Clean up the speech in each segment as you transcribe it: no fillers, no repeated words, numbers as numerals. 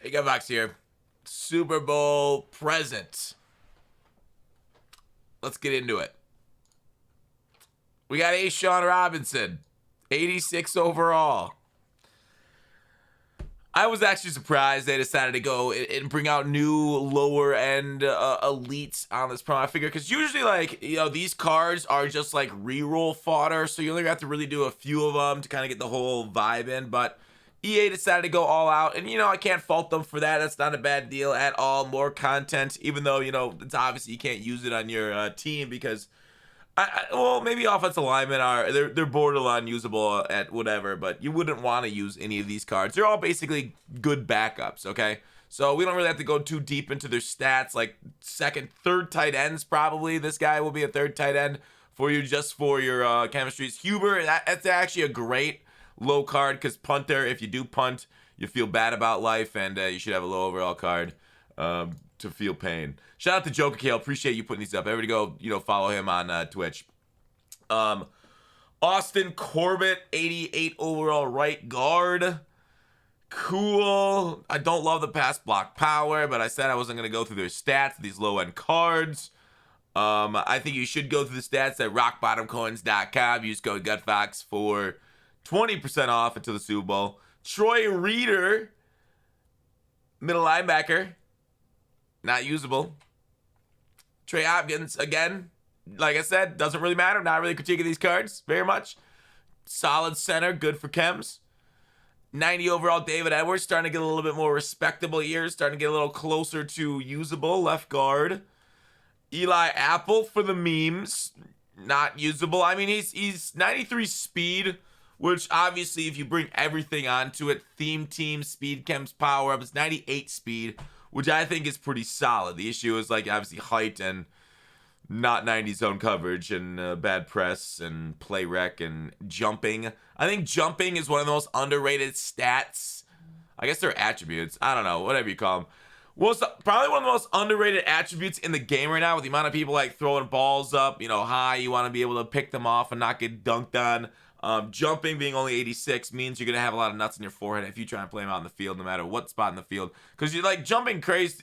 Hey, Gunbox here. Super Bowl present. Let's get into it. We got Sean Robinson, 86 overall. I was actually surprised they decided to go and bring out new lower end elites on this promo. I figure because usually, like, these cards are just like reroll fodder, so you only have to really do a few of them to kind of get the whole vibe in. But EA decided to go all out, and I can't fault them for that. That's not a bad deal at all. More content, even though it's obviously you can't use it on your team because well, maybe offensive linemen are they're borderline usable at whatever, but you wouldn't want to use any of these cards. They're all basically good backups, okay? So we don't really have to go too deep into their stats, like third tight ends probably. This guy will be a third tight end for you just for your chemistries. Huber, that's actually a great low card because punter, if you do punt, you feel bad about life, and you should have a low overall card to feel pain. Shout out to Joker Kale. Appreciate you putting these up. Everybody go, follow him on Twitch. Austin Corbett, 88 overall right guard. Cool. I don't love the pass block power, but I said I wasn't going to go through their stats, these low-end cards. I think you should go through the stats at rockbottomcoins.com. Use code GutFox for 20% off until the Super Bowl. Troy Reader, middle linebacker, not usable. Trey Hopkins, again, like I said, doesn't really matter. Not really critiquing these cards very much. Solid center, good for chems. 90 overall David Edwards, starting to get a little bit more respectable years, starting to get a little closer to usable left guard. Eli Apple for the memes, not usable. I mean, he's 93 speed, which obviously if you bring everything onto it, theme team, speed, chems, power up, it's 98 speed, which I think is pretty solid. The issue is like obviously height and not 90 zone coverage and bad press and play rec and jumping. I think jumping is one of the most underrated stats. I guess they're attributes. I don't know, whatever you call them. Probably one of the most underrated attributes in the game right now with the amount of people like throwing balls up, high. You want to be able to pick them off and not get dunked on. Jumping being only 86 means you're going to have a lot of nuts in your forehead if you try and play them out in the field, no matter what spot in the field. Because you like jumping creates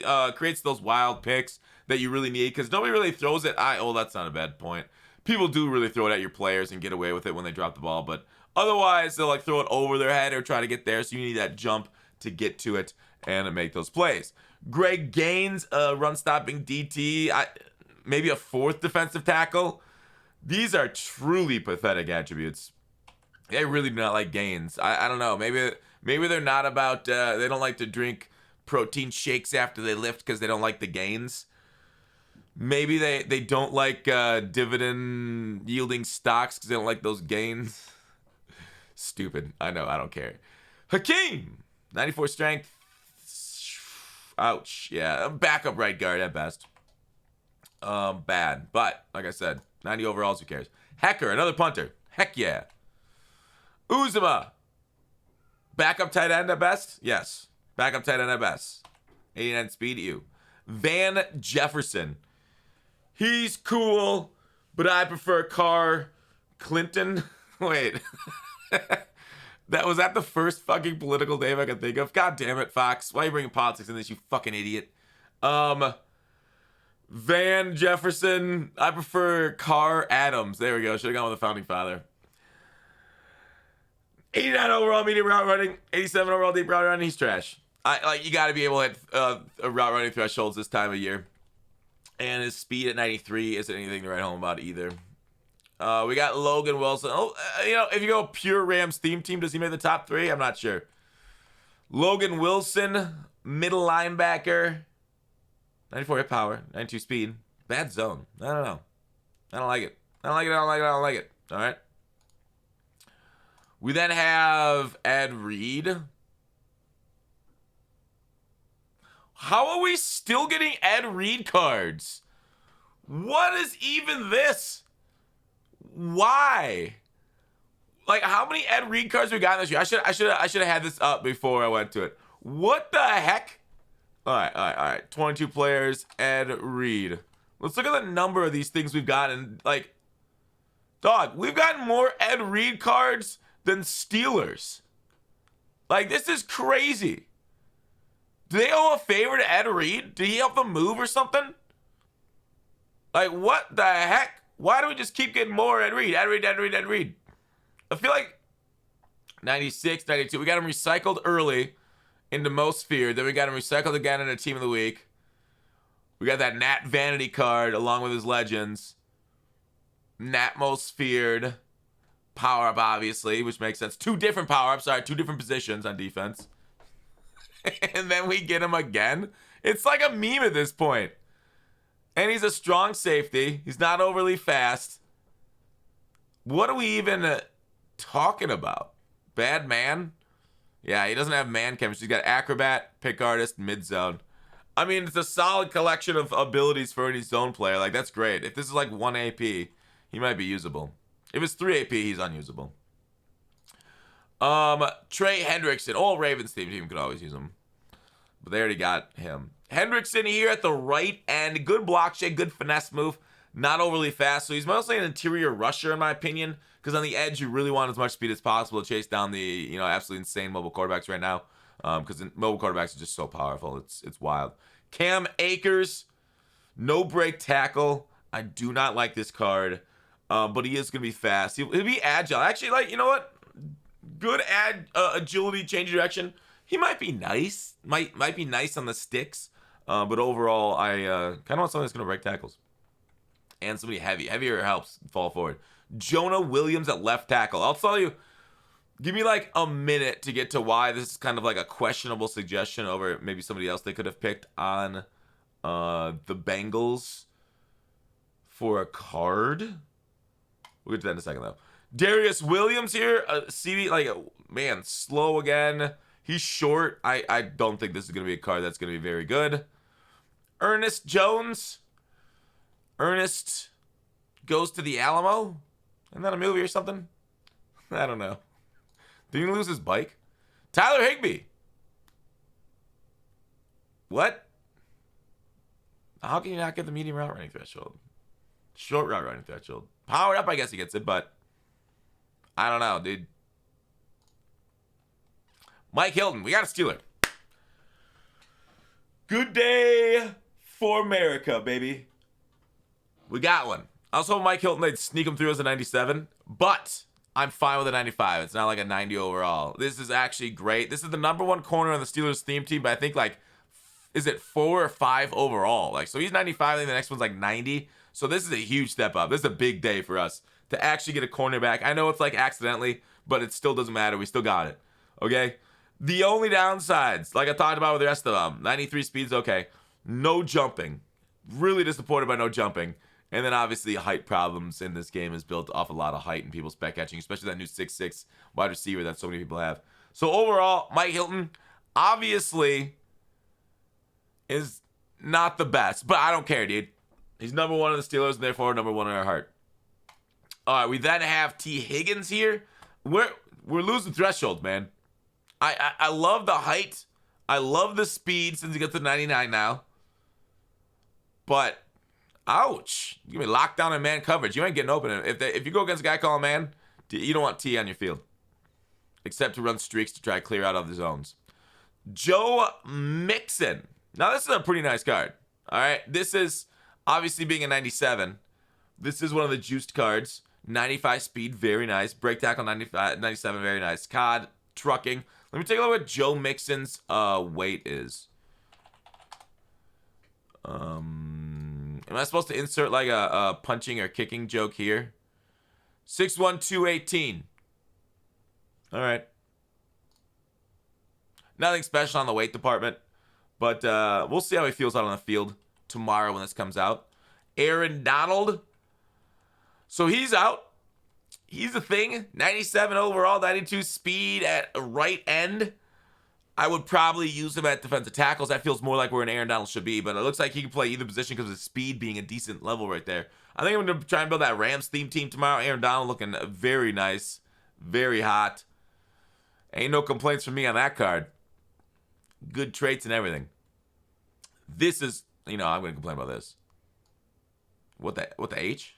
those wild picks that you really need because nobody really throws it. That's not a bad point. People do really throw it at your players and get away with it when they drop the ball, but otherwise they'll like throw it over their head or try to get there. So you need that jump to get to it and make those plays. Greg Gaines, run stopping DT, maybe a fourth defensive tackle. These are truly pathetic attributes. I really do not like Gaines. I don't know. Maybe they're not about. They don't like to drink protein shakes after they lift because they don't like the gains. Maybe they don't like dividend yielding stocks because they don't like those gains. Stupid. I know. I don't care. Hakeem, 94 strength. Ouch. Yeah, backup right guard at best. Bad. But like I said, 90 overalls. Who cares? Hecker, another punter. Heck yeah. Uzuma, backup tight end at best? Yes. Backup tight end at best. 89 speed, you. Van Jefferson. He's cool, but I prefer Carr Clinton. Wait. Was that the first fucking political name I could think of? God damn it, Fox. Why are you bringing politics in this, you fucking idiot? Van Jefferson. I prefer Carr Adams. There we go. Should have gone with the founding father. 89 overall medium route running, 87 overall deep route running. He's trash. You got to be able to hit route running thresholds this time of year. And his speed at 93 isn't anything to write home about either. We got Logan Wilson. If you go pure Rams theme team, does he make the top 3? I'm not sure. Logan Wilson, middle linebacker, 94 hit power, 92 speed. Bad zone. I don't know. I don't like it. I don't like it. All right. We then have Ed Reed. How are we still getting Ed Reed cards? What is even this? Why? Like, how many Ed Reed cards we got this year? I should have had this up before I went to it. What the heck? All right. 22 players, Ed Reed. Let's look at the number of these things we've gotten. Like, dog, we've gotten more Ed Reed cards than Steelers. Like, this is crazy. Do they owe a favor to Ed Reed? Did he help them move or something? Like, what the heck? Why do we just keep getting more Ed Reed? Ed Reed, Ed Reed, Ed Reed. I feel like 96, 92. We got him recycled early into Most Feared. Then we got him recycled again in a Team of the Week. We got that Nat Vanity card along with his legends. Nat Most Feared. Power-up, obviously, which makes sense. 2 different power-ups. Sorry, 2 different positions on defense. And then we get him again. It's like a meme at this point. And he's a strong safety. He's not overly fast. What are we even talking about? Bad man? Yeah, he doesn't have man chemistry. He's got acrobat, pick artist, mid zone. I mean, it's a solid collection of abilities for any zone player. Like, that's great. If this is like 1 AP, he might be usable. If it's 3 AP, he's unusable. Trey Hendrickson. All Ravens team could always use him. But they already got him. Hendrickson here at the right end. Good block shake, good finesse move. Not overly fast. So he's mostly an interior rusher, in my opinion. Because on the edge, you really want as much speed as possible to chase down the, absolutely insane mobile quarterbacks right now. Because mobile quarterbacks are just so powerful. It's wild. Cam Akers. No break tackle. I do not like this card. But he is going to be fast. He'll be agile. Actually, you know what? Good agility, change of direction. He might be nice. Might be nice on the sticks. But overall, I kind of want something that's going to break tackles. And somebody heavy. Heavier helps fall forward. Jonah Williams at left tackle. I'll tell you, give me like a minute to get to why this is kind of like a questionable suggestion over maybe somebody else they could have picked on the Bengals for a card. We'll get to that in a second, though. Darius Williams here. CD, man, slow again. He's short. I don't think this is going to be a card that's going to be very good. Ernest Jones. Ernest goes to the Alamo. Isn't that a movie or something? I don't know. Did he lose his bike? Tyler Higbee. What? How can you not get the medium route running threshold? Short route running threshold. Powered up, I guess he gets it, but I don't know, dude. Mike Hilton. We got a Steeler. Good day for America, baby. We got one. I was hoping Mike Hilton, they'd sneak him through as a 97, but I'm fine with a 95. It's not like a 90 overall. This is actually great. This is the #1 corner on the Steelers theme team, but I think is it 4 or 5 overall? So he's 95, I think the next one's 90. So this is a huge step up. This is a big day for us to actually get a cornerback. I know it's accidentally, but it still doesn't matter. We still got it. Okay? The only downsides, like I talked about with the rest of them, 93 speed's okay. No jumping. Really disappointed by no jumping. And then obviously height problems in this game is built off a lot of height and people spec catching, especially that new 6'6" wide receiver that so many people have. So overall, Mike Hilton obviously is not the best, but I don't care, dude. He's #1 on the Steelers and therefore #1 in our heart. All right, we then have T. Higgins here. We're losing threshold, man. I love the height. I love the speed since he gets to 99 now. But ouch. You give me lockdown and man coverage. You ain't getting open. If you go against a guy calling man, you don't want T on your field. Except to run streaks to try to clear out other zones. Joe Mixon. Now, this is a pretty nice card. All right. This is obviously being a 97. This is one of the juiced cards. 95 speed. Very nice. Break tackle 95, 97. Very nice. COD. Trucking. Let me take a look at what Joe Mixon's weight is. Am I supposed to insert a punching or kicking joke here? 6'1", 218. All right. Nothing special on the weight department. But we'll see how he feels out on the field tomorrow when this comes out. Aaron Donald. So he's out. He's a thing. 97 overall, 92 speed at right end. I would probably use him at defensive tackles. That feels more like where an Aaron Donald should be. But it looks like he can play either position because of his speed being a decent level right there. I think I'm going to try and build that Rams theme team tomorrow. Aaron Donald looking very nice. Very hot. Ain't no complaints from me on that card. Good traits and everything. This is, I'm going to complain about this. What the H?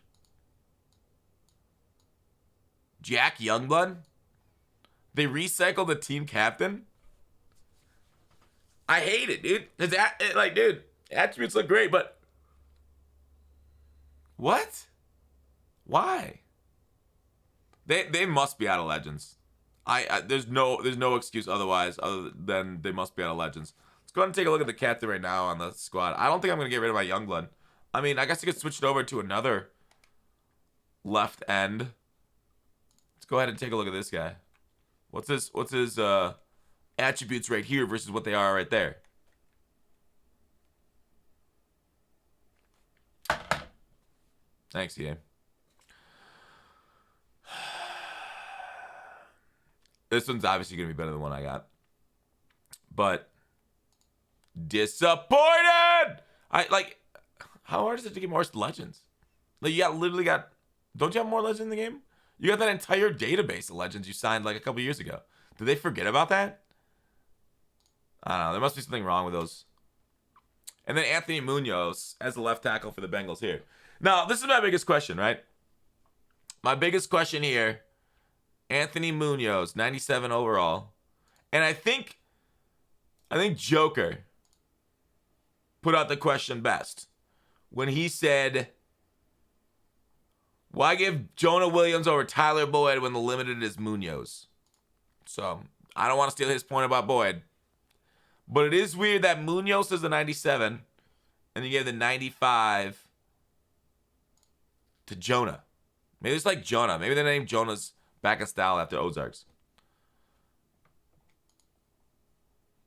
Jack Youngblood? They recycled the team captain? I hate it, dude. Like, dude, attributes look great, but what? Why? They must be out of Legends. There's no excuse otherwise other than they must be out of Legends. Let's go ahead and take a look at the captain right now on the squad. I don't think I'm gonna get rid of my Youngblood. I mean, I guess I could switch it over to another left end. Let's go ahead and take a look at this guy. What's his attributes right here versus what they are right there? Thanks, EA. This one's obviously going to be better than the one I got. But disappointed! How hard is it to get more Legends? Like, literally got, don't you have more Legends in the game? You got that entire database of Legends you signed like a couple years ago. Did they forget about that? I don't know. There must be something wrong with those. And then Anthony Munoz as the left tackle for the Bengals here. Now, this is my biggest question, right? My biggest question here, Anthony Munoz, 97 overall. And I think Joker put out the question best when he said, why give Jonah Williams over Tyler Boyd when the limited is Munoz? So, I don't want to steal his point about Boyd. But it is weird that Munoz is the 97 and you gave the 95 to Jonah. Maybe it's like Jonah. Maybe they named Jonah's back in style after Ozarks.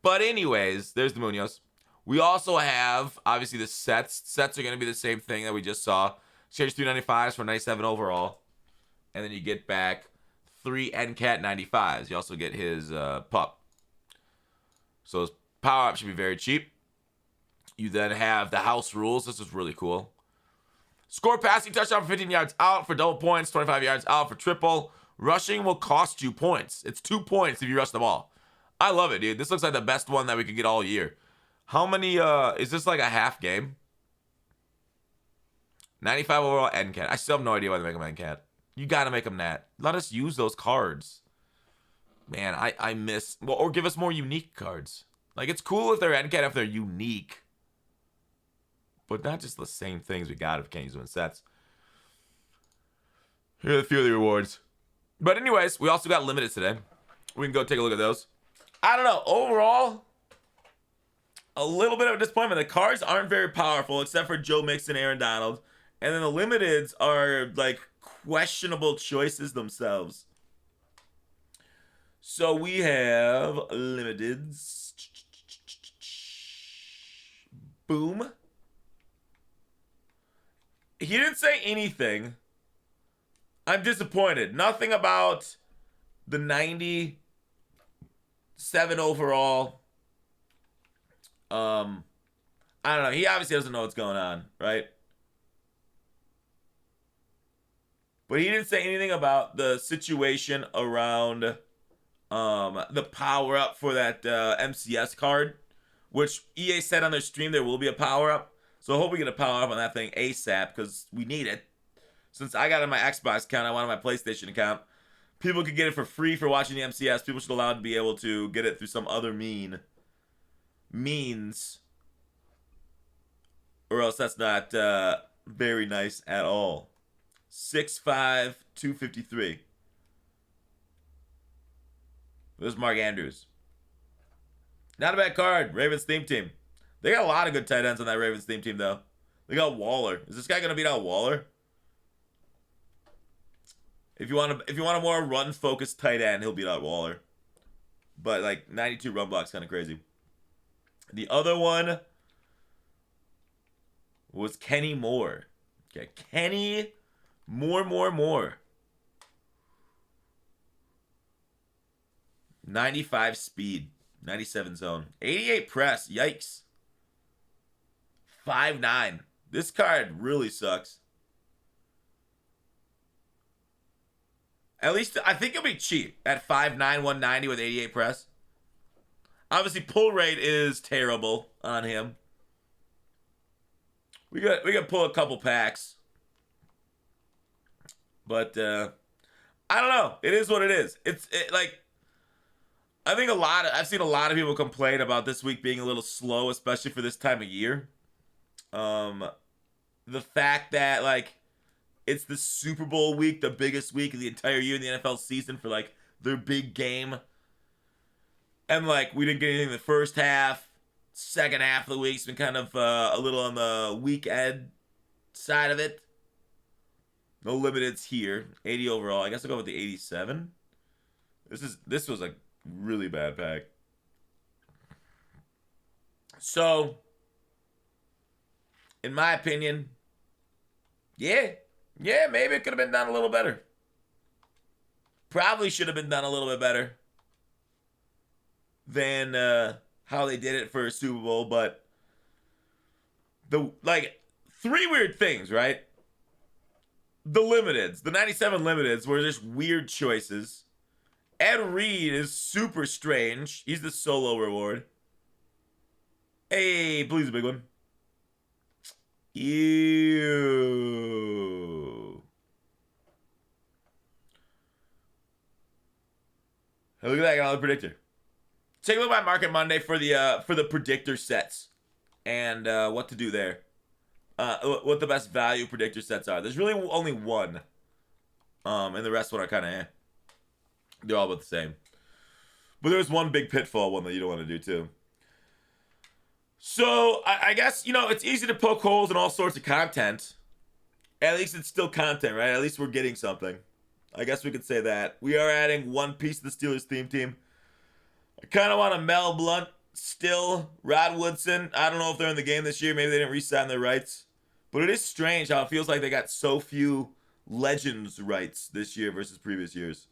But anyways, there's the Munoz. We also have, obviously, the sets. Sets are going to be the same thing that we just saw. Exchange 395s for 97 overall. And then you get back 3 NCAT 95s. You also get his pup. So his power-up should be very cheap. You then have the house rules. This is really cool. Score passing touchdown for 15 yards out for double points, 25 yards out for triple. Rushing will cost you points. It's 2 points if you rush the ball. I love it, dude. This looks like the best one that we could get all year. How many, is this like a half game? 95 overall NCAT. I still have no idea why they make them NCAT. You gotta make them Nat. Let us use those cards. Man, I miss, well, or give us more unique cards. Like, it's cool if they're NCAT if they're unique. But not just the same things we got if we can't use them in sets. Here are a few of the rewards. But anyways, we also got limited today. We can go take a look at those. I don't know. Overall, a little bit of a disappointment. The cards aren't very powerful except for Joe Mixon, Aaron Donald. And then the limiteds are like questionable choices themselves. So we have limiteds. Boom. He didn't say anything. I'm disappointed. Nothing about the 97 overall. I don't know. He obviously doesn't know what's going on, right? But he didn't say anything about the situation around the power up for that MCS card, which EA said on their stream there will be a power up. So I hope we get a power up on that thing ASAP because we need it. Since I got it on my Xbox account, I want it on my PlayStation account. People could get it for free for watching the MCS. People should allow to be able to get it through some other means. Or else that's not very nice at all. 6'5", 253. There's Mark Andrews. Not a bad card. Ravens theme team. They got a lot of good tight ends on that Ravens theme team, though. They got Waller. Is this guy gonna beat out Waller? If you want a more run-focused tight end, he'll beat out Waller. But like 92 run block's kind of crazy. The other one was Kenny Moore. Okay, Kenny Moore. 95 speed, 97 zone, 88 press. Yikes. 5'9". This card really sucks. At least, I think it'll be cheap at 5'9", 190 with 88 press. Obviously, pull rate is terrible on him. We got to pull a couple packs. But, I don't know. It is what it is. Like, I think I've seen a lot of people complain about this week being a little slow, especially for this time of year. The fact that, like, it's the Super Bowl week, the biggest week of the entire year in the NFL season for, like, their big game. And, like, we didn't get anything in the first half. Second half of the week's been kind of a little on the weekend side of it. No limiteds here. 80 overall. I guess I'll go with the 87. This was a really bad pack. So, in my opinion, yeah, maybe it could have been done a little better. Probably should have been done a little bit better than how they did it for a Super Bowl, but three weird things, right? The limiteds, the 97 limiteds were just weird choices. Ed Reed is super strange. He's the solo reward. Hey, please, a big one. Ew. Hey, look at that, I got another predictor. Take a look at my Market Monday for the predictor sets and what to do there. What the best value predictor sets are. There's really only one. And the rest one are kind of they're all about the same. But there's one big pitfall one that you don't want to do too. So, I guess, it's easy to poke holes in all sorts of content. At least it's still content, right? At least we're getting something. I guess we could say that. We are adding one piece to the Steelers theme team. I kind of want a Mel Blount still. Rod Woodson. I don't know if they're in the game this year. Maybe they didn't re-sign their rights. But it is strange how it feels like they got so few Legends rights this year versus previous years.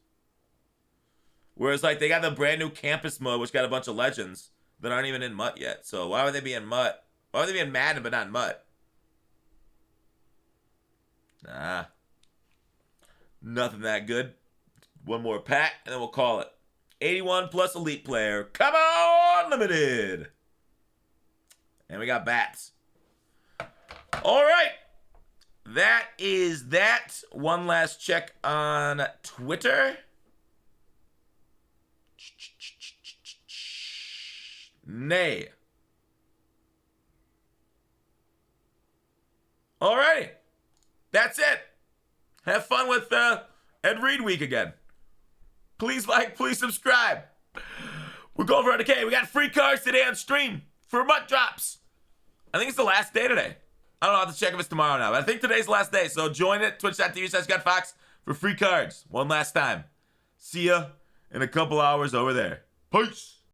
Whereas, like, they got the brand new campus mode, which got a bunch of Legends that aren't even in MUT yet. So why would they be in MUT? Why would they be in Madden but not in MUT? Nah. Nothing that good. One more pack, and then we'll call it. 81 plus elite player. Come on, limited. And we got bats. All right. That is that. One last check on Twitter. Nay. All right. That's it. Have fun with Ed Reed week again. Please like, please subscribe. We're going for 100K. We got free cards today on stream for MUT drops. I think it's the last day today. I don't know. I'll have to check if it's tomorrow now. But I think today's the last day. So join it. Twitch.tv/GutFox for free cards. One last time. See ya in a couple hours over there. Peace.